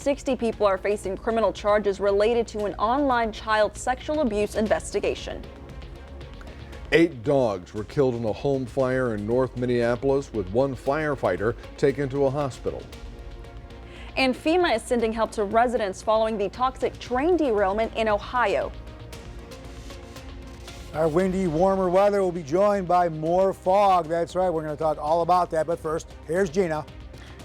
60 people are facing criminal charges related to an online child sexual abuse investigation. 8 dogs were killed in a home fire in North Minneapolis, with 1 firefighter taken to a hospital. And FEMA is sending help to residents following the toxic train derailment in Ohio. Our windy, warmer weather will be joined by more fog. That's right, we're going to talk all about that. But first, here's Gina.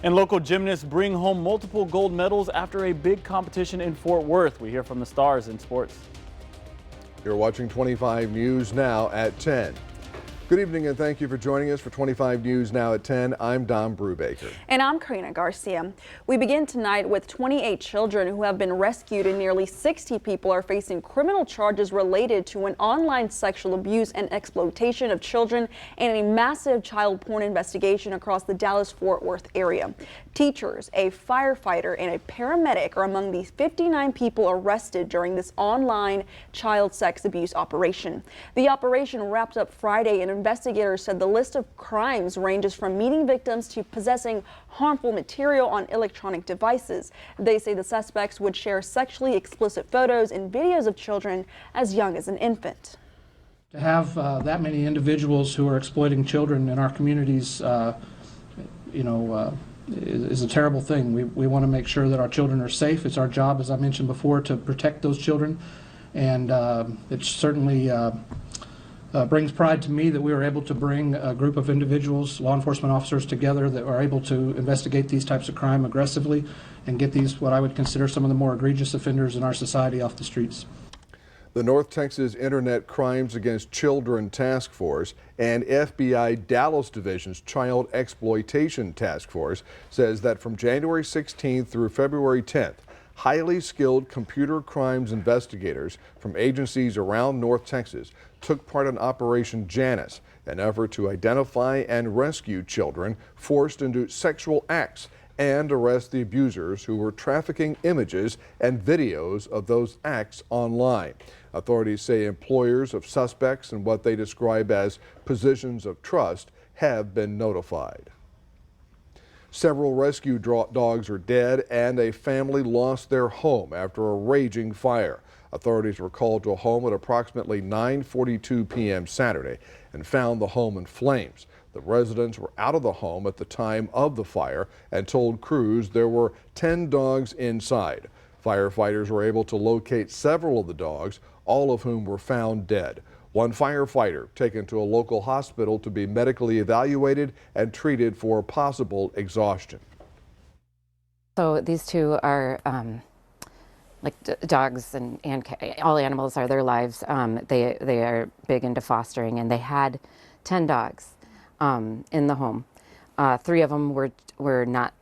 And local gymnasts bring home multiple gold medals after a big competition in Fort Worth. We hear from the stars in sports. You're watching 25 News Now at 10. Good evening and thank you for joining us for 25 News Now at 10. I'm Don Brubaker. And I'm Karina Garcia. We begin tonight with 28 children who have been rescued, and nearly 60 people are facing criminal charges related to an online sexual abuse and exploitation of children and a massive child porn investigation across the Dallas-Fort Worth area. Teachers, a firefighter, and a paramedic are among the 59 people arrested during this online child sex abuse operation. The operation wrapped up Friday, and investigators said the list of crimes ranges from meeting victims to possessing harmful material on electronic devices. They say the suspects would share sexually explicit photos and videos of children as young as an infant. To have that many individuals who are exploiting children in our communities, is a terrible thing. We want to make sure that our children are safe. It's our job, as I mentioned before, to protect those children, and it certainly brings pride to me that we were able to bring a group of individuals, law enforcement officers, together that are able to investigate these types of crime aggressively and get these, what I would consider, some of the more egregious offenders in our society off the streets. The North Texas Internet Crimes Against Children Task Force and FBI Dallas Division's Child Exploitation Task Force says that from January 16th through February 10th, highly skilled computer crimes investigators from agencies around North Texas took part in Operation Janus, an effort to identify and rescue children forced into sexual acts and arrest the abusers who were trafficking images and videos of those acts online. Authorities say employers of suspects in what they describe as positions of trust have been notified. Several rescue dogs are dead, and a family lost their home after a raging fire. Authorities were called to a home at approximately 9:42 p.m. Saturday and found the home in flames. The residents were out of the home at the time of the fire and told crews there were 10 dogs inside. Firefighters were able to locate several of the dogs, all of whom were found dead. One firefighter taken to a local hospital to be medically evaluated and treated for possible exhaustion. So these two are dogs and all animals are their lives. They are big into fostering, and they had 10 dogs in the home. 3 of them were not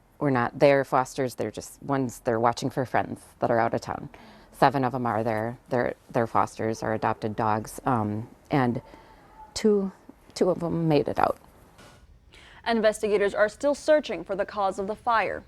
their fosters. They're just ones they're watching for friends that are out of town. 7 of them are their fosters, are adopted dogs, and two of them made it out. Investigators are still searching for the cause of the fire.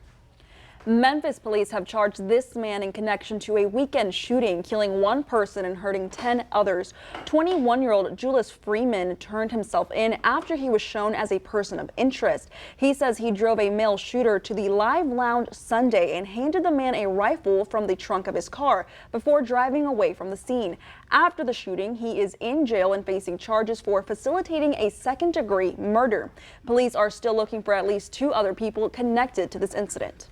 Memphis police have charged this man in connection to a weekend shooting, killing 1 person and hurting 10 others. 21-year-old Julius Freeman turned himself in after he was shown as a person of interest. He says he drove a male shooter to the Live Lounge Sunday and handed the man a rifle from the trunk of his car before driving away from the scene. After the shooting, he is in jail and facing charges for facilitating a second-degree murder. Police are still looking for at least 2 other people connected to this incident.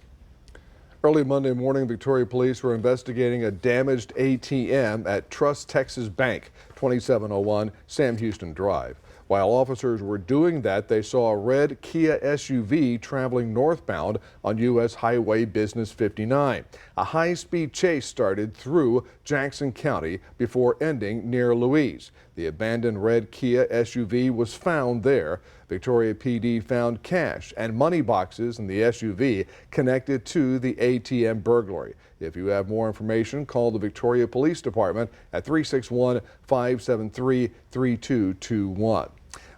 Early Monday morning, Victoria police were investigating a damaged ATM at Trust Texas Bank, 2701 Sam Houston Drive. While officers were doing that, they saw a red Kia SUV traveling northbound on U.S. Highway Business 59. A high-speed chase started through Jackson County before ending near Louise. The abandoned red Kia SUV was found there. Victoria PD found cash and money boxes in the SUV connected to the ATM burglary. If you have more information, call the Victoria Police Department at 361-573-3221.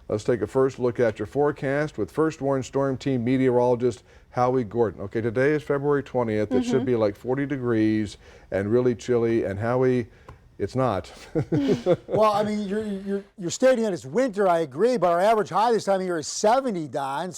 Let's take a first look at your forecast with First Warn Storm Team meteorologist Howie Gordon. Okay, today is February 20th. It should be like 40 degrees and really chilly. And Howie, It's not. Well, I mean, you're stating that it's winter, I agree, but our average high this time of year is 70, Don,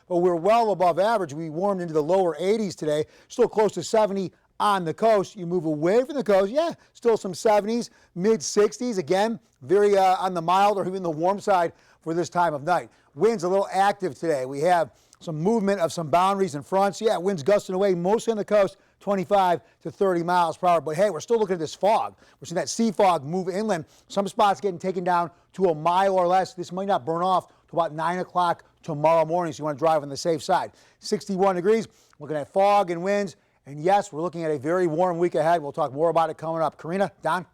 but we're well above average. We warmed into the lower 80s today, still close to 70 on the coast. You move away from the coast, yeah, still some 70s, mid 60s, again, very on the mild or even the warm side for this time of night. Winds a little active today. We have some movement of some boundaries and fronts. Yeah, winds gusting away mostly on the coast, 25 to 30 miles per hour. But hey, we're still looking at this fog. We're seeing that sea fog move inland. Some spots getting taken down to a mile or less. This might not burn off to about 9 o'clock tomorrow morning, so you want to drive on the safe side. 61 degrees, looking at fog and winds. And yes, we're looking at a very warm week ahead. We'll talk more about it coming up. Karina, Don?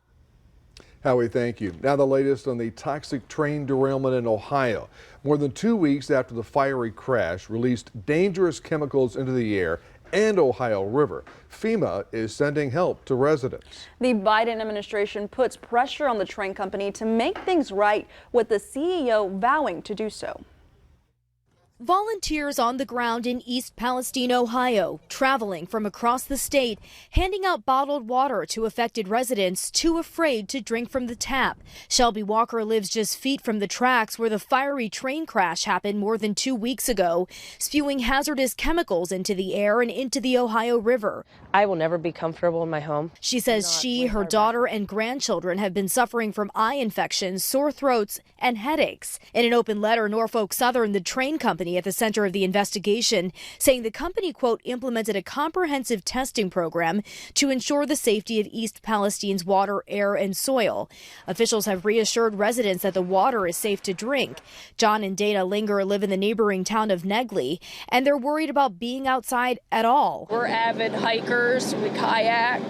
Howie, thank you. Now the latest on the toxic train derailment in Ohio. More than 2 weeks after the fiery crash released dangerous chemicals into the air and Ohio River, FEMA is sending help to residents. The Biden administration puts pressure on the train company to make things right, with the CEO vowing to do so. Volunteers on the ground in East Palestine, Ohio, traveling from across the state, handing out bottled water to affected residents too afraid to drink from the tap. Shelby Walker lives just feet from the tracks where the fiery train crash happened more than 2 weeks ago, spewing hazardous chemicals into the air and into the Ohio River. I will never be comfortable in my home. She says she, her daughter, and grandchildren have been suffering from eye infections, sore throats, and headaches. In an open letter, Norfolk Southern, the train company at the center of the investigation, saying the company, quote, implemented a comprehensive testing program to ensure the safety of East Palestine's water, air, and soil. Officials have reassured residents that the water is safe to drink. John and Dana Linger live in the neighboring town of Negley, and they're worried about being outside at all. We're avid hikers, we kayak.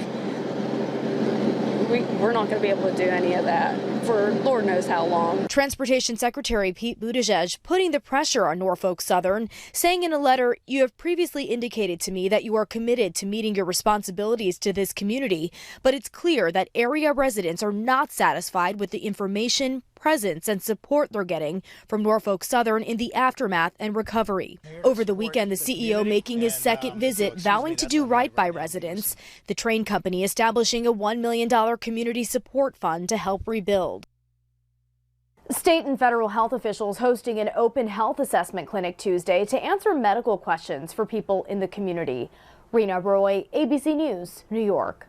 We're not going to be able to do any of that for Lord knows how long. Transportation Secretary Pete Buttigieg putting the pressure on Norfolk Southern, saying in a letter, "You have previously indicated to me that you are committed to meeting your responsibilities to this community, but it's clear that area residents are not satisfied with the information, presence, and support they're getting from Norfolk Southern in the aftermath and recovery." Over the weekend, the CEO making his second visit, vowing to do right by residents. The train company establishing a $1 million community support fund to help rebuild. State and federal health officials hosting an open health assessment clinic Tuesday to answer medical questions for people in the community. Rena Roy, ABC News, New York.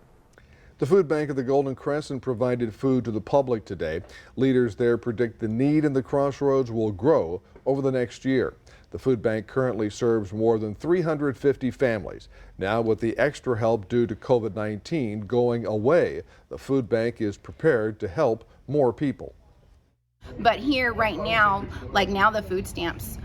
The Food Bank of the Golden Crescent provided food to the public today. Leaders there predict the need in the Crossroads will grow over the next year. The food bank currently serves more than 350 families. Now, with the extra help due to COVID-19 going away, the food bank is prepared to help more people. But here right now, like now the food stamps,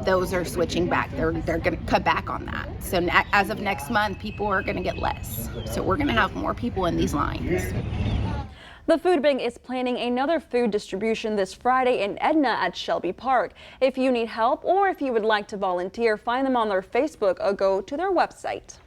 those are switching back. They're going to cut back on that. So as of next month, people are going to get less. So we're going to have more people in these lines. The food bank is planning another food distribution this Friday in Edna at Shelby Park. If you need help or if you would like to volunteer, find them on their Facebook or go to their website.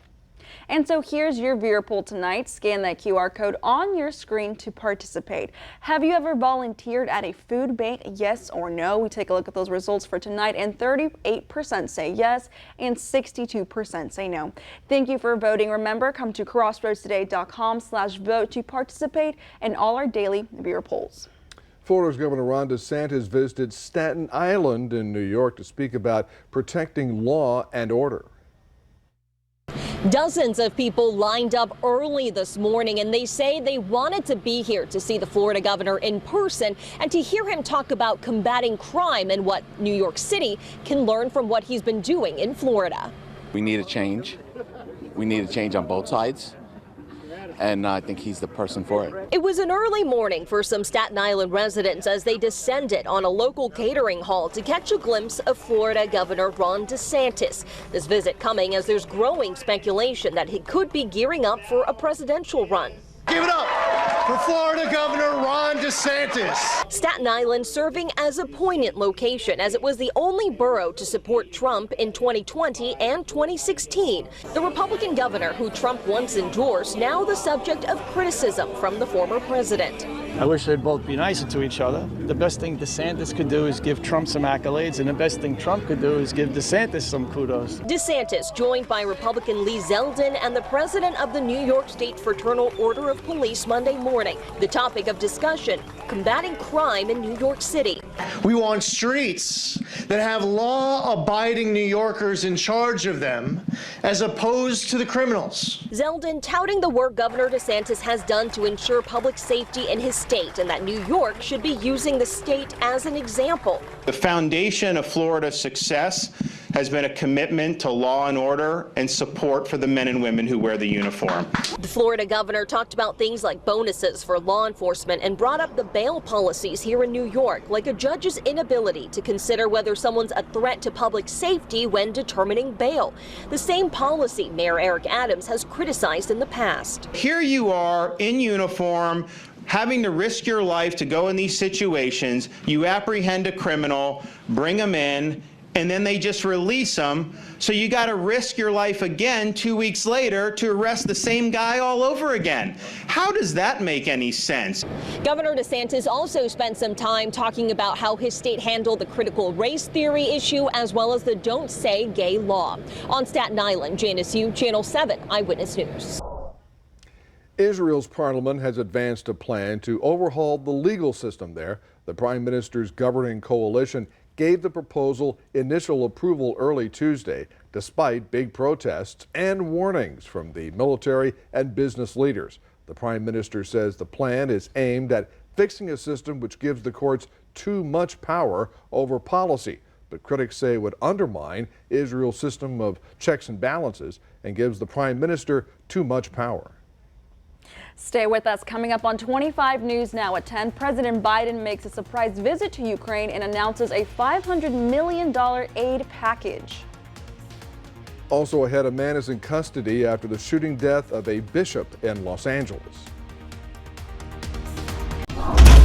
And so here's your viewer poll tonight. Scan that QR code on your screen to participate. Have you ever volunteered at a food bank? Yes or no? We take a look at those results for tonight, and 38% say yes and 62% say no. Thank you for voting. Remember, come to crossroadstoday.com/vote to participate in all our daily viewer polls. Florida's Governor Ron DeSantis visited Staten Island in New York to speak about protecting law and order. Dozens of people lined up early this morning, and they say they wanted to be here to see the Florida governor in person and to hear him talk about combating crime and what New York City can learn from what he's been doing in Florida. We need a change. We need a change on both sides. And I think he's the person for it. It was an early morning for some Staten Island residents as they descended on a local catering hall to catch a glimpse of Florida Governor Ron DeSantis. This visit coming as there's growing speculation that he could be gearing up for a presidential run. Give it up for Florida Governor Ron DeSantis. Staten Island serving as a poignant location as it was the only borough to support Trump in 2020 and 2016. The Republican governor who Trump once endorsed, now the subject of criticism from the former president. I wish they'd both be nicer to each other. The best thing DeSantis could do is give Trump some accolades, and the best thing Trump could do is give DeSantis some kudos. DeSantis joined by Republican Lee Zeldin and the president of the New York State Fraternal Order of Police Monday morning. The topic of discussion, combating crime in New York City. We want streets that have law-abiding New Yorkers in charge of them, as opposed to the criminals. Zeldin touting the work Governor DeSantis has done to ensure public safety in his state and that New York should be using the state as an example. The foundation of Florida's success has been a commitment to law and order and support for the men and women who wear the uniform. The Florida governor talked about things like bonuses for law enforcement and brought up the bail policies here in New York, like a judge's inability to consider whether someone's a threat to public safety when determining bail. The same policy Mayor Eric Adams has criticized in the past. Here you are in uniform, having to risk your life to go in these situations. You apprehend a criminal, bring them in, and then they just release them. So you got to risk your life again 2 weeks later to arrest the same guy all over again. How does that make any sense? Governor DeSantis also spent some time talking about how his state handled the critical race theory issue as well as the Don't Say Gay law. On Staten Island, Janice Yu, Channel 7 Eyewitness News. Israel's parliament has advanced a plan to overhaul the legal system there. The prime minister's governing coalition gave the proposal initial approval early Tuesday, despite big protests and warnings from the military and business leaders. The prime minister says the plan is aimed at fixing a system which gives the courts too much power over policy, but critics say it would undermine Israel's system of checks and balances and gives the prime minister too much power. Stay with us. Coming up on 25 News Now at 10, President Biden makes a surprise visit to Ukraine and announces a $500 million aid package. Also ahead, a man is in custody after the shooting death of a bishop in Los Angeles.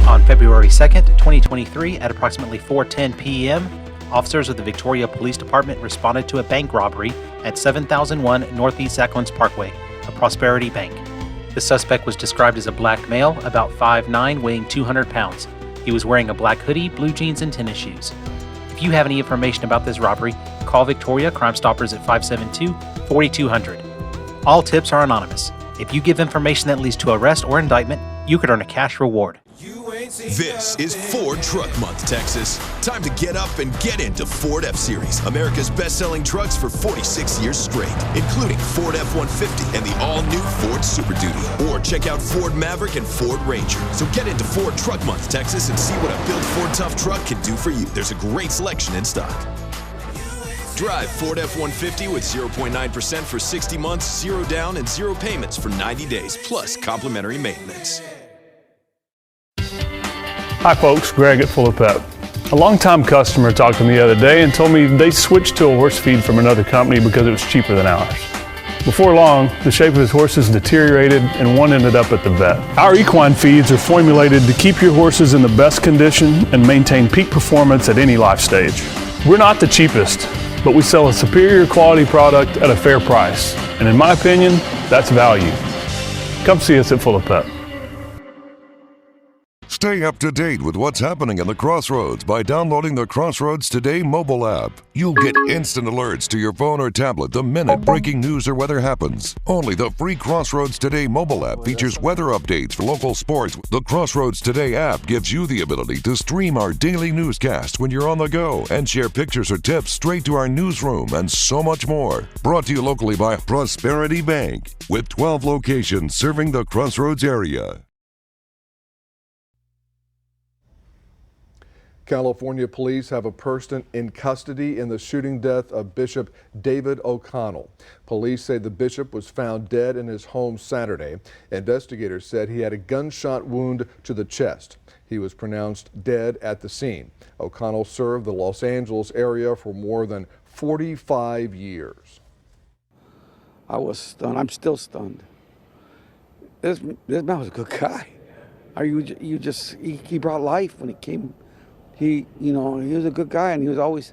On February 2nd, 2023, at approximately 4:10 p.m., officers of the Victoria Police Department responded to a bank robbery at 7001 Northeast Acklands Parkway, a Prosperity Bank. The suspect was described as a black male, about 5'9", weighing 200 pounds. He was wearing a black hoodie, blue jeans, and tennis shoes. If you have any information about this robbery, call Victoria Crime Stoppers at 572-4200. All tips are anonymous. If you give information that leads to arrest or indictment, you could earn a cash reward. This is Ford Truck Month, Texas. Time to get up and get into Ford F-Series, America's best-selling trucks for 46 years straight, including Ford F-150 and the all-new Ford Super Duty. Or check out Ford Maverick and Ford Ranger. So get into Ford Truck Month, Texas, and see what a built Ford Tough truck can do for you. There's a great selection in stock. Drive Ford F-150 with 0.9% for 60 months, 0 down, and 0 payments for 90 days, plus complimentary maintenance. Hi folks, Greg at Fuller Pep. A longtime customer talked to me the other day and told me they switched to a horse feed from another company because it was cheaper than ours. Before long, the shape of his horses deteriorated and one ended up at the vet. Our equine feeds are formulated to keep your horses in the best condition and maintain peak performance at any life stage. We're not the cheapest, but we sell a superior quality product at a fair price. And in my opinion, that's value. Come see us at Fuller Pep. Stay up to date with what's happening in the Crossroads by downloading the Crossroads Today mobile app. You'll get instant alerts to your phone or tablet the minute breaking news or weather happens. Only the free Crossroads Today mobile app features weather updates for local sports. The Crossroads Today app gives you the ability to stream our daily newscasts when you're on the go and share pictures or tips straight to our newsroom and so much more. Brought to you locally by Prosperity Bank with 12 locations serving the Crossroads area. California police have a person in custody in the shooting death of Bishop David O'Connell. Police say the bishop was found dead in his home Saturday. Investigators said he had a gunshot wound to the chest. He was pronounced dead at the scene. O'Connell served the Los Angeles area for more than 45 years. I was stunned. I'm still stunned. This man was a good guy. He brought life when he came. He was a good guy, and he was always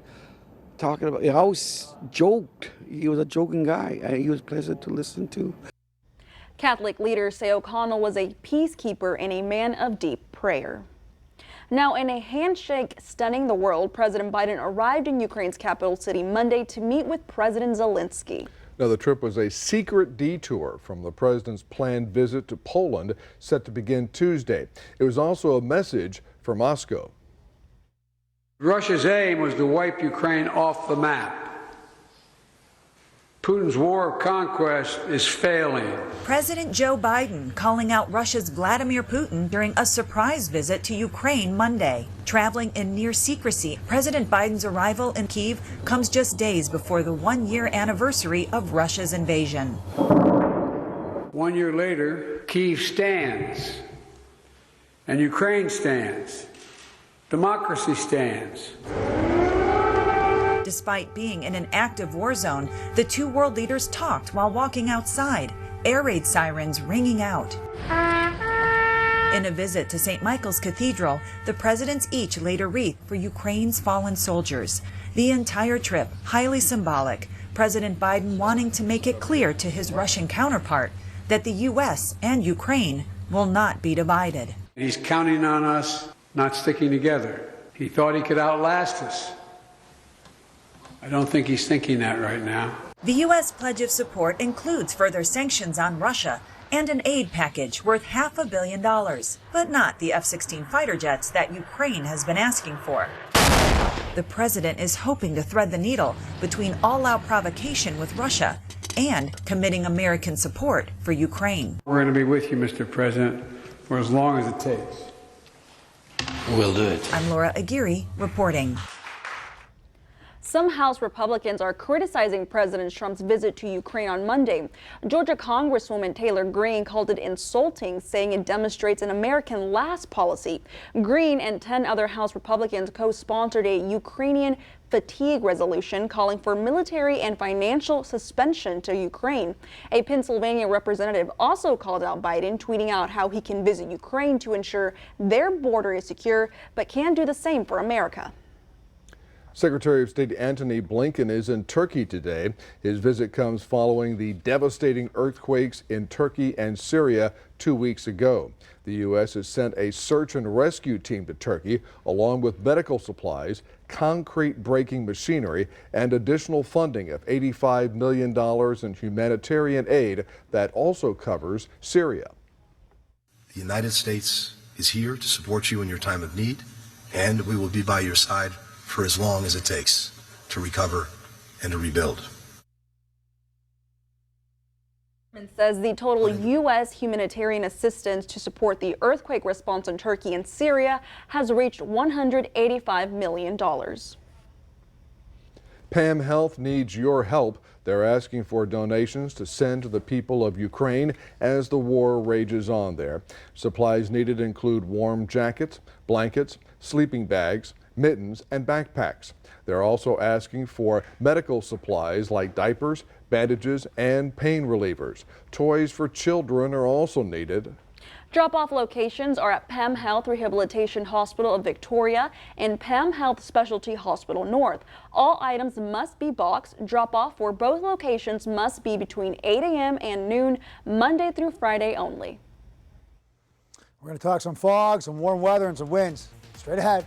talking about. He always joked. He was a joking guy, and he was pleasant to listen to. Catholic leaders say O'Connell was a peacekeeper and a man of deep prayer. Now, in a handshake stunning the world, President Biden arrived in Ukraine's capital city Monday to meet with President Zelensky. Now, the trip was a secret detour from the president's planned visit to Poland, set to begin Tuesday. It was also a message for Moscow. Russia's aim was to wipe Ukraine off the map. Putin's war of conquest is failing. President Joe Biden calling out Russia's Vladimir Putin during a surprise visit to Ukraine Monday. Traveling in near secrecy, President Biden's arrival in Kyiv comes just days before the one-year anniversary of Russia's invasion. 1 year later, Kyiv stands, and Ukraine stands. Democracy stands. Despite being in an active war zone, the two world leaders talked while walking outside, air raid sirens ringing out. In a visit to St. Michael's Cathedral, the presidents each laid a wreath for Ukraine's fallen soldiers. The entire trip highly symbolic, President Biden wanting to make it clear to his Russian counterpart that the U.S. and Ukraine will not be divided. He's counting on us not sticking together. He thought he could outlast us. I don't think he's thinking that right now. The U.S. pledge of support includes further sanctions on Russia and an aid package worth $500 million, but not the F-16 fighter jets that Ukraine has been asking for. The president is hoping to thread the needle between all-out provocation with Russia and committing American support for Ukraine. We're going to be with you, Mr. President, for as long as it takes. We'll do it. I'm Laura Aguirre reporting. Some House Republicans are criticizing President Trump's visit to Ukraine on Monday. Georgia Congresswoman Taylor Greene called it insulting, saying it demonstrates an American last policy. Greene and 10 other House Republicans co-sponsored a Ukrainian fatigue resolution calling for military and financial suspension to Ukraine. A Pennsylvania representative also called out Biden, tweeting out how he can visit Ukraine to ensure their border is secure, but can do the same for America. Secretary of State Antony Blinken is in Turkey today. His visit comes following the devastating earthquakes in Turkey and Syria 2 weeks ago. The U.S. has sent a search and rescue team to Turkey, along with medical supplies, concrete breaking machinery, and additional funding of $85 million in humanitarian aid that also covers Syria. The United States is here to support you in your time of need, and we will be by your side for as long as it takes to recover and to rebuild. Says the total U.S. humanitarian assistance to support the earthquake response in Turkey and Syria has reached $185 million. PAM Health needs your help. They're asking for donations to send to the people of Ukraine as the war rages on there. Supplies needed include warm jackets, blankets, sleeping bags, mittens, and backpacks. They're also asking for medical supplies like diapers, bandages, and pain relievers. Toys for children are also needed. Drop-off locations are at PAM Health Rehabilitation Hospital of Victoria and PAM Health Specialty Hospital North. All items must be boxed. Drop-off for both locations must be between 8 a.m. and noon, Monday through Friday only. We're going to talk some fog, some warm weather, and some winds. Straight ahead.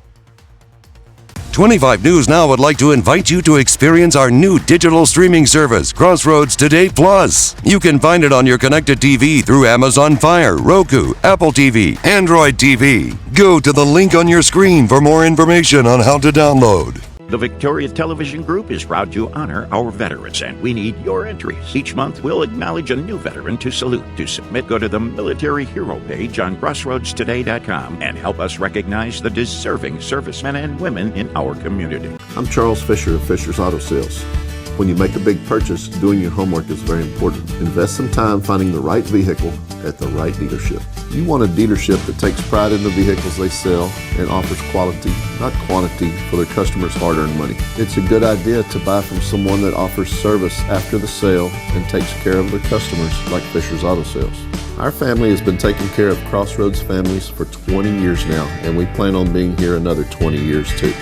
25 News Now would like to invite you to experience our new digital streaming service, Crossroads Today Plus. You can find it on your connected TV through Amazon Fire, Roku, Apple TV, Android TV. Go to the link on your screen for more information on how to download. The Victoria Television Group is proud to honor our veterans, and we need your entries. Each month, we'll acknowledge a new veteran to salute. To submit, go to the Military Hero page on CrossroadsToday.com and help us recognize the deserving servicemen and women in our community. I'm Charles Fisher of Fisher's Auto Sales. When you make a big purchase, doing your homework is very important. Invest some time finding the right vehicle at the right dealership. You want a dealership that takes pride in the vehicles they sell and offers quality, not quantity, for their customers' hard-earned money. It's a good idea to buy from someone that offers service after the sale and takes care of their customers, like Fisher's Auto Sales. Our family has been taking care of Crossroads families for 20 years now, and we plan on being here another 20 years too.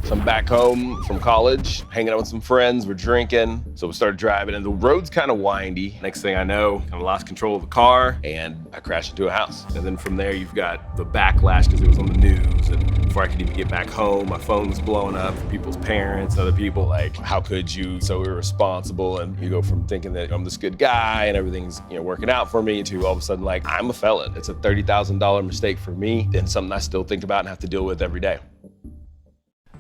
So I'm back home from college, hanging out with some friends, we're drinking. So we started driving and the road's kind of windy. Next thing I know, kind of lost control of the car and I crashed into a house. And then from there you've got the backlash because it was on the news. And before I could even get back home, my phone was blowing up from people's parents, other people like, how could you? So irresponsible. And you go from thinking that I'm this good guy and everything's working out for me to all of a sudden like, I'm a felon. It's a $30,000 mistake for me and something I still think about and have to deal with every day.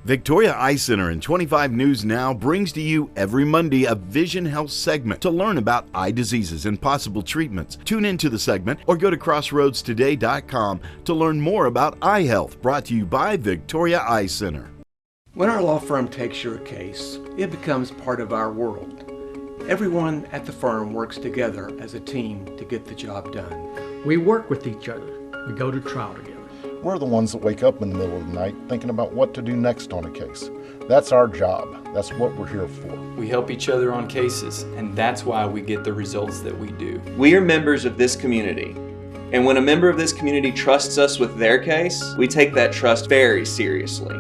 Victoria Eye Center and 25 News Now brings to you every Monday a Vision Health segment to learn about eye diseases and possible treatments. Tune into the segment or go to crossroadstoday.com to learn more about eye health, brought to you by Victoria Eye Center. When our law firm takes your case, it becomes part of our world. Everyone at the firm works together as a team to get the job done. We work with each other. We go to trial together. We're the ones that wake up in the middle of the night thinking about what to do next on a case. That's our job. That's what we're here for. We help each other on cases, and that's why we get the results that we do. We are members of this community, and when a member of this community trusts us with their case, we take that trust very seriously.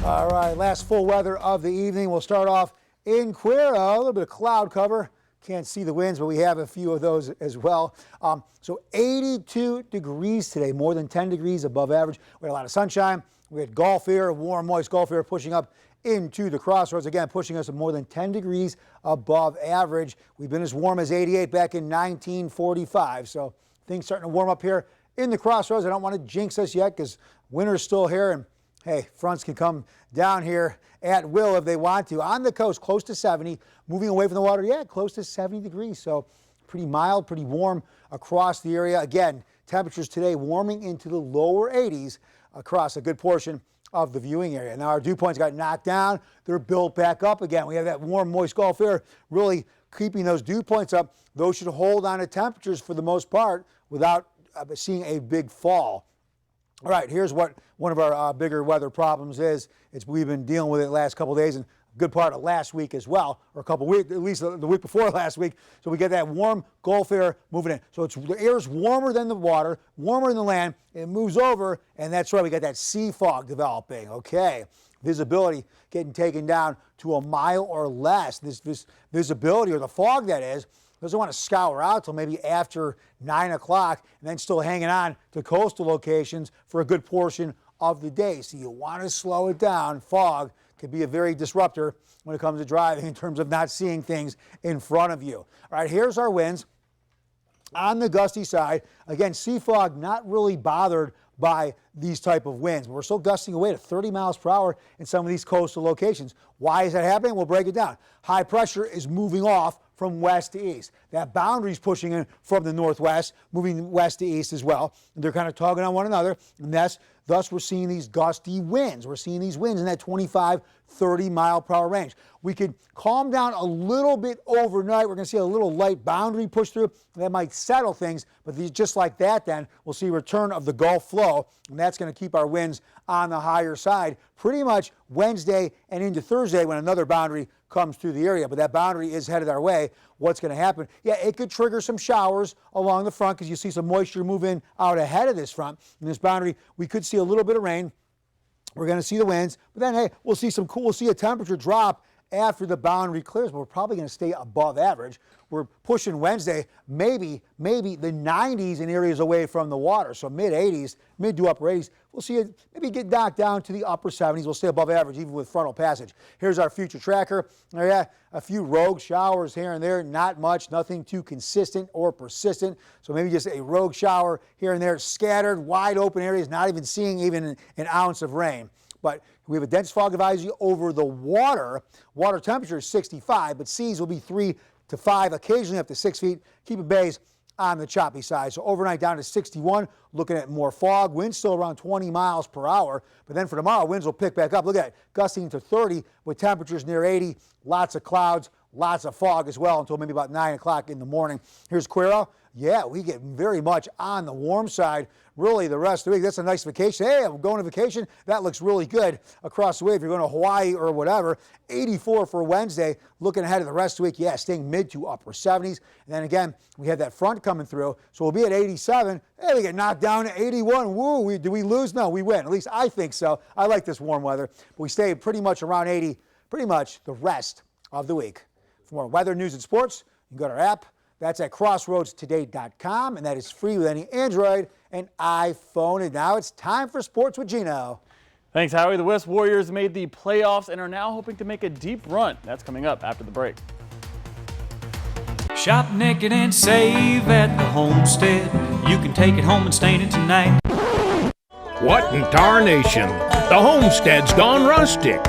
All right, last full weather of the evening. We'll start off in Cuero, a little bit of cloud cover. Can't see the winds, but we have a few of those as well. So 82 degrees today, more than 10 degrees above average. We had a lot of sunshine. We had Gulf air, warm, moist Gulf air pushing up into the crossroads. Again, pushing us more than 10 degrees above average. We've been as warm as 88 back in 1945. So things starting to warm up here in the crossroads. I don't want to jinx us yet because winter's still here. And hey, fronts can come down here at will if they want to. On the coast, close to 70. Moving away from the water, yeah, close to 70 degrees. So pretty mild, pretty warm across the area. Again, temperatures today warming into the lower 80s across a good portion of the viewing area. Now our dew points got knocked down. They're built back up again. We have that warm, moist Gulf air really keeping those dew points up. Those should hold on to temperatures for the most part without seeing a big fall. All right, here's what one of our bigger weather problems is. We've been dealing with it the last couple of days and a good part of last week as well, or a couple of weeks, at least the week before last week. So we get that warm Gulf air moving in. So the air is warmer than the water, warmer than the land. It moves over, and that's right, we got that sea fog developing. Okay, visibility getting taken down to a mile or less. This visibility, or the fog that is, doesn't want to scour out till maybe after 9 o'clock and then still hanging on to coastal locations for a good portion of the day. So you want to slow it down. Fog can be a very disruptor when it comes to driving in terms of not seeing things in front of you. All right, here's our winds. On the gusty side, again, sea fog not really bothered by these type of winds. We're still gusting away to 30 miles per hour in some of these coastal locations. Why is that happening? We'll break it down. High pressure is moving off from west to east. That boundary is pushing in from the northwest, moving west to east as well. And they're kind of tugging on one another, and thus we're seeing these gusty winds. We're seeing these winds in that 25, 30 mile per hour range. We could calm down a little bit overnight. We're going to see a little light boundary push through. That might settle things, but just like that then, we'll see return of the Gulf flow, and that's going to keep our winds on the higher side pretty much Wednesday and into Thursday when another boundary comes through the area. But that boundary is headed our way. What's going to happen? Yeah, it could trigger some showers along the front because you see some moisture move in out ahead of this front. In this boundary, we could see a little bit of rain. We're going to see the winds, but then, hey, we'll see we'll see a temperature drop after the boundary clears, but we're probably going to stay above average. We're pushing Wednesday, maybe the 90s in areas away from the water, so mid-80s, mid to upper 80s. We'll see it maybe get knocked down to the upper 70s. We'll stay above average even with frontal passage. Here's our future tracker. Yeah, a few rogue showers here and there, not much, nothing too consistent or persistent. So maybe just a rogue shower here and there, scattered, wide open areas, not even seeing even an ounce of rain. But we have a dense fog advisory over the water. Water temperature is 65, but seas will be 3 to 5, occasionally up to 6 feet. Keep it bays on the choppy side. So overnight down to 61, looking at more fog. Winds still around 20 miles per hour. But then for tomorrow, winds will pick back up. Look at it, gusting to 30 with temperatures near 80. Lots of clouds, lots of fog as well until maybe about 9 o'clock in the morning. Here's Quero. Yeah, we get very much on the warm side really the rest of the week. That's a nice vacation. Hey, I'm going on vacation. That looks really good across the way. If you're going to Hawaii or whatever, 84 for Wednesday. Looking ahead of the rest of the week, yeah, staying mid to upper 70s. And then again, we have that front coming through, so we'll be at 87. Hey, we get knocked down to 81. Woo, do we lose? No, we win. At least I think so. I like this warm weather. But we stay pretty much around 80 pretty much the rest of the week. For more weather, news, and sports, you can go to our app. That's at crossroadstoday.com, and that is free with any Android and iPhone. And now it's time for Sports with Gino. Thanks, Howie. The West Warriors made the playoffs and are now hoping to make a deep run. That's coming up after the break. Shop naked and save at the Homestead. You can take it home and stain it tonight. What in tarnation? The Homestead's gone rustic.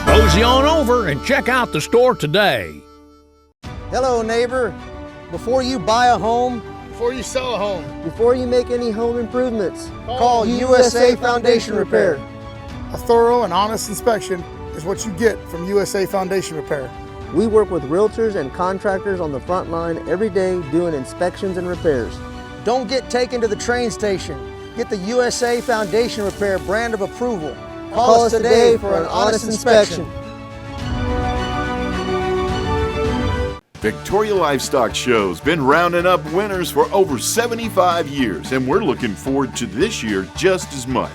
Mosey on over and check out the store today. Hello, neighbor. Before you buy a home, before you sell a home, before you make any home improvements, call USA Foundation Repair. A thorough and honest inspection is what you get from USA Foundation Repair. We work with realtors and contractors on the front line every day doing inspections and repairs. Don't get taken to the train station. Get the USA Foundation Repair brand of approval. Call us today for an honest inspection. Victoria Livestock Show's been rounding up winners for over 75 years, and we're looking forward to this year just as much.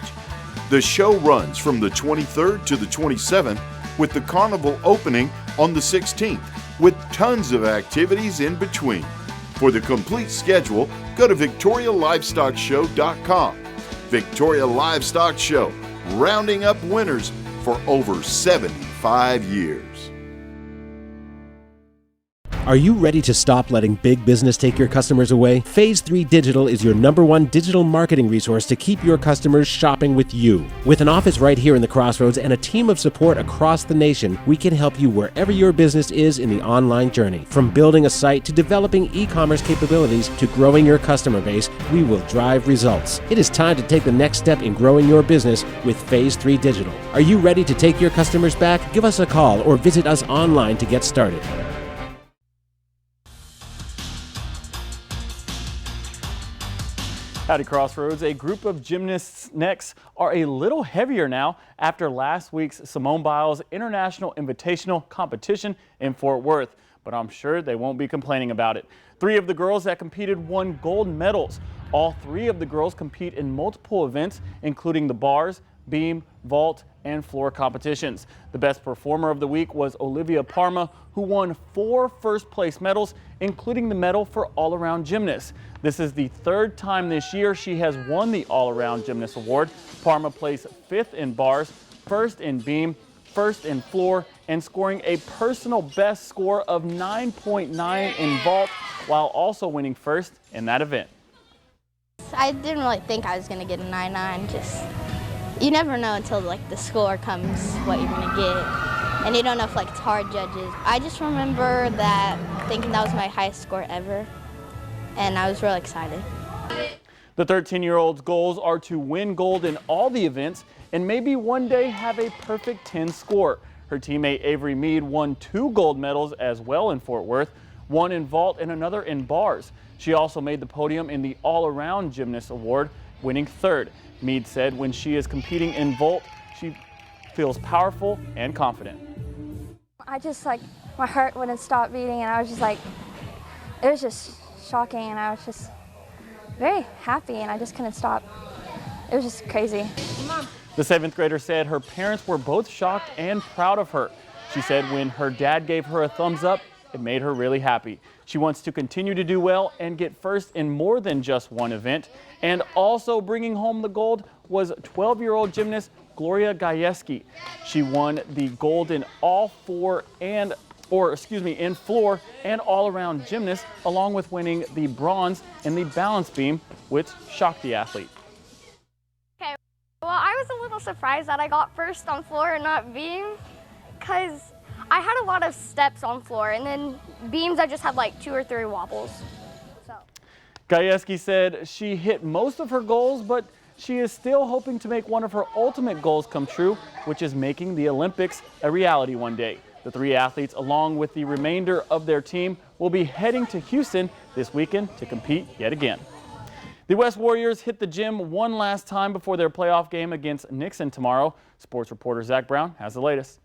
The show runs from the 23rd to the 27th, with the carnival opening on the 16th, with tons of activities in between. For the complete schedule, go to VictoriaLivestockShow.com. Victoria Livestock Show, rounding up winners for over 75 years. Are you ready to stop letting big business take your customers away? Phase 3 Digital is your #1 digital marketing resource to keep your customers shopping with you. With an office right here in the Crossroads and a team of support across the nation, we can help you wherever your business is in the online journey. From building a site to developing e-commerce capabilities to growing your customer base, we will drive results. It is time to take the next step in growing your business with Phase 3 Digital. Are you ready to take your customers back? Give us a call or visit us online to get started. Howdy Crossroads. A group of gymnasts' necks are a little heavier now after last week's Simone Biles International Invitational competition in Fort Worth, but I'm sure they won't be complaining about it. 3 of the girls that competed won gold medals. All 3 of the girls compete in multiple events, including the bars, beam, vault, and floor competitions. The best performer of the week was Olivia Parma, who won 4 first-place medals, including the medal for all-around gymnast. This is the 3rd time this year she has won the all-around gymnast award. Parma placed 5th in bars, 1st in beam, 1st in floor, and scoring a personal best score of 9.9 in vault, while also winning 1st in that event. I didn't really think I was going to get a 9.9. You never know until the score comes what you're going to get, and you don't know if it's hard judges. I just remember that thinking that was my highest score ever, and I was really excited. The 13-year-old's goals are to win gold in all the events and maybe one day have a perfect 10 score. Her teammate Avery Mead won 2 gold medals as well in Fort Worth, 1 in vault and another in bars. She also made the podium in the all-around gymnast award, winning 3rd. Mead said when she is competing in vault, she feels powerful and confident. I just my heart wouldn't stop beating, and I was just it was just shocking, and I was just very happy, and I just couldn't stop. It was just crazy. The 7th grader said her parents were both shocked and proud of her. She said when her dad gave her a thumbs up, it made her really happy. She wants to continue to do well and get 1st in more than just one event. And also bringing home the gold was 12-year-old gymnast Gloria Gajewski. She won the gold in in floor and all-around gymnast, along with winning the bronze in the balance beam, which shocked the athlete. Okay, well, I was a little surprised that I got 1st on floor and not beam, because I had a lot of steps on floor, and then beams I just had like 2 or 3 wobbles. Gajewski said she hit most of her goals, but she is still hoping to make one of her ultimate goals come true, which is making the Olympics a reality one day. The 3 athletes, along with the remainder of their team, will be heading to Houston this weekend to compete yet again. The West Warriors hit the gym one last time before their playoff game against Nixon tomorrow. Sports reporter Zach Brown has the latest.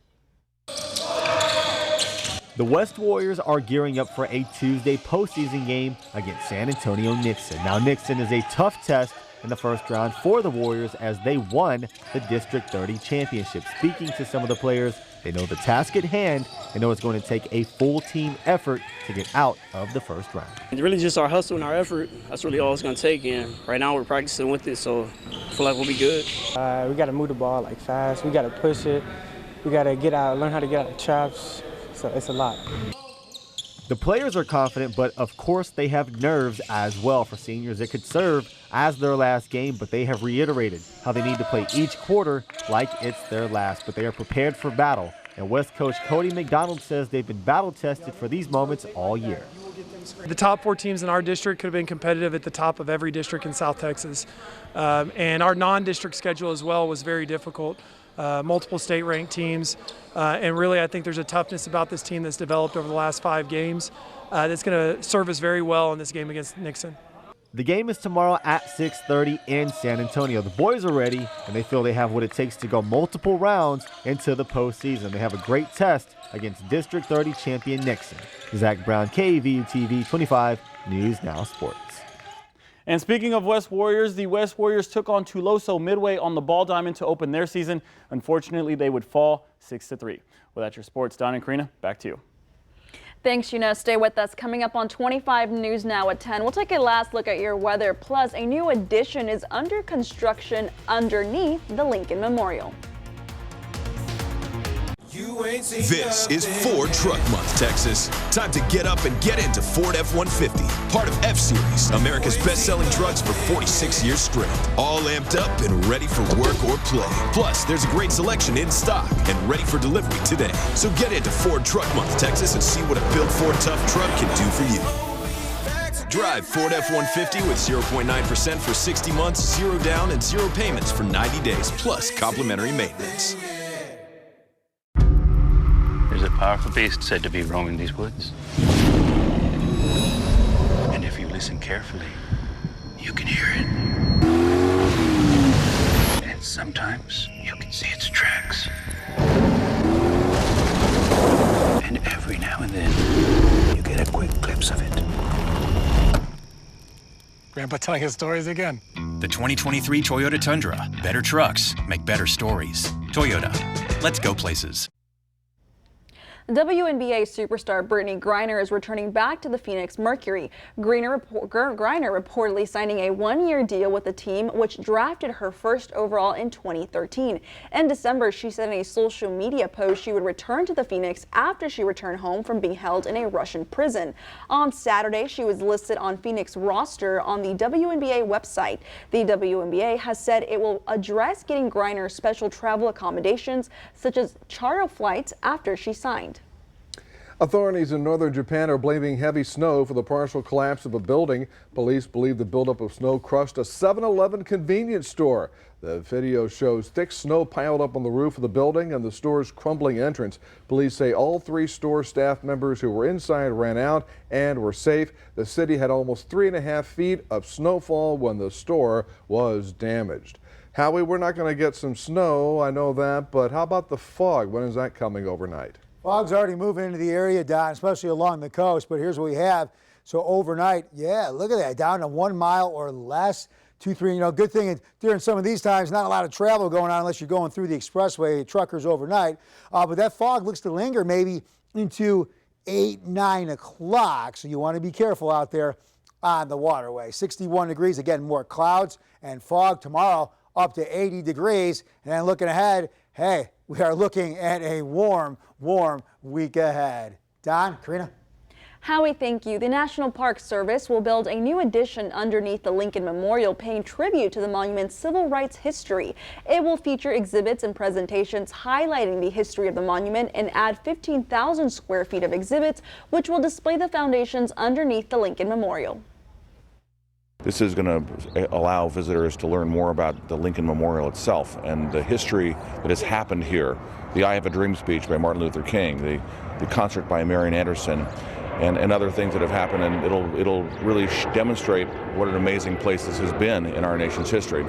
The West Warriors are gearing up for a Tuesday postseason game against San Antonio Nixon. Now, Nixon is a tough test in the first round for the Warriors as they won the District 30 championship. Speaking to some of the players, they know the task at hand and know it's going to take a full team effort to get out of the first round. It's really just our hustle and our effort. That's really all it's going to take. And right now we're practicing with it, so I feel like we'll be good. We got to move the ball like fast. We got to push it. We got to learn how to get out of traps. So it's a lot. The players are confident, but of course they have nerves as well. For seniors, it could serve as their last game, but they have reiterated how they need to play each quarter like it's their last. But they are prepared for battle. And West coach Cody McDonald says they've been battle tested for these moments all year. The top 4 teams in our district could have been competitive at the top of every district in South Texas. And our non-district schedule as well was very difficult. Multiple state-ranked teams, and really I think there's a toughness about this team that's developed over the last 5 games that's going to serve us very well in this game against Nixon. The game is tomorrow at 6:30 in San Antonio. The boys are ready, and they feel they have what it takes to go multiple rounds into the postseason. They have a great test against District 30 champion Nixon. Zach Brown, KVUTV 25 News Now Sports. And speaking of West Warriors, the West Warriors took on Tuloso Midway on the Ball Diamond to open their season. Unfortunately, they would fall 6-3. Well, that's your sports. Don and Karina, back to you. Thanks, Gina. Stay with us. Coming up on 25 News Now at 10, we'll take a last look at your weather. Plus, a new addition is under construction underneath the Lincoln Memorial. This is Ford Truck Month, Texas. Time to get up and get into Ford F-150, part of F-Series, America's best-selling trucks for 46 years straight. All amped up and ready for work or play. Plus, there's a great selection in stock and ready for delivery today. So get into Ford Truck Month, Texas, and see what a built Ford Tough truck can do for you. Drive Ford F-150 with 0.9% for 60 months, 0 down, and 0 payments for 90 days, plus complimentary maintenance. There's a powerful beast said to be roaming these woods. And if you listen carefully, you can hear it. And sometimes you can see its tracks. And every now and then, you get a quick glimpse of it. Grandpa telling his stories again. The 2023 Toyota Tundra. Better trucks make better stories. Toyota. Let's go places. WNBA superstar Brittany Griner is returning back to the Phoenix Mercury. Griner reportedly signing a 1-year deal with the team, which drafted her first overall in 2013. In December, she said in a social media post she would return to the Phoenix after she returned home from being held in a Russian prison. On Saturday, she was listed on Phoenix roster on the WNBA website. The WNBA has said it will address getting Griner special travel accommodations, such as charter flights, after she signed. Authorities in northern Japan are blaming heavy snow for the partial collapse of a building. Police believe the buildup of snow crushed a 7-Eleven convenience store. The video shows thick snow piled up on the roof of the building and the store's crumbling entrance. Police say all 3 store staff members who were inside ran out and were safe. The city had almost 3.5 feet of snowfall when the store was damaged. Howie, we're not going to get some snow, I know that, but how about the fog? When is that coming overnight? Fog's already moving into the area, Don, especially along the coast, but here's what we have. So overnight, yeah, look at that, down to 1 mile or less, 2-3, good thing during some of these times, not a lot of travel going on unless you're going through the expressway, truckers overnight. But that fog looks to linger maybe into 8, 9 o'clock, so you want to be careful out there on the waterway. 61 degrees, again, more clouds and fog tomorrow, up to 80 degrees. And then looking ahead, hey, we are looking at a warm week ahead. Don, Karina? Howie, thank you. The National Park Service will build a new addition underneath the Lincoln Memorial, paying tribute to the monument's civil rights history. It will feature exhibits and presentations highlighting the history of the monument and add 15,000 square feet of exhibits, which will display the foundations underneath the Lincoln Memorial. This is going to allow visitors to learn more about the Lincoln Memorial itself and the history that has happened here. The I Have a Dream speech by Martin Luther King, the concert by Marian Anderson, and other things that have happened, and it'll really demonstrate what an amazing place this has been in our nation's history.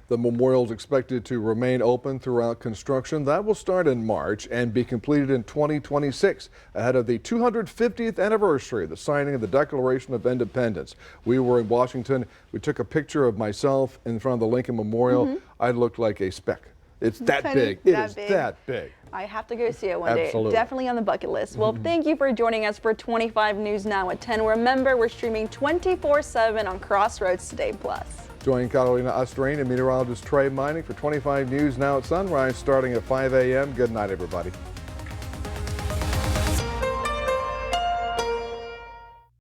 The memorial is expected to remain open throughout construction. That will start in March and be completed in 2026, ahead of the 250th anniversary of the signing of the Declaration of Independence. We were in Washington. We took a picture of myself in front of the Lincoln Memorial. I looked like a speck. It's that big. It is that big. I have to go see it one day. Absolutely. Definitely on the bucket list. Well, thank you for joining us for 25 News Now at 10. Remember, we're streaming 24/7 on Crossroads Today Plus. Join Carolina Ostrain and meteorologist Trey Mining for 25 News Now at sunrise starting at 5 a.m. Good night, everybody.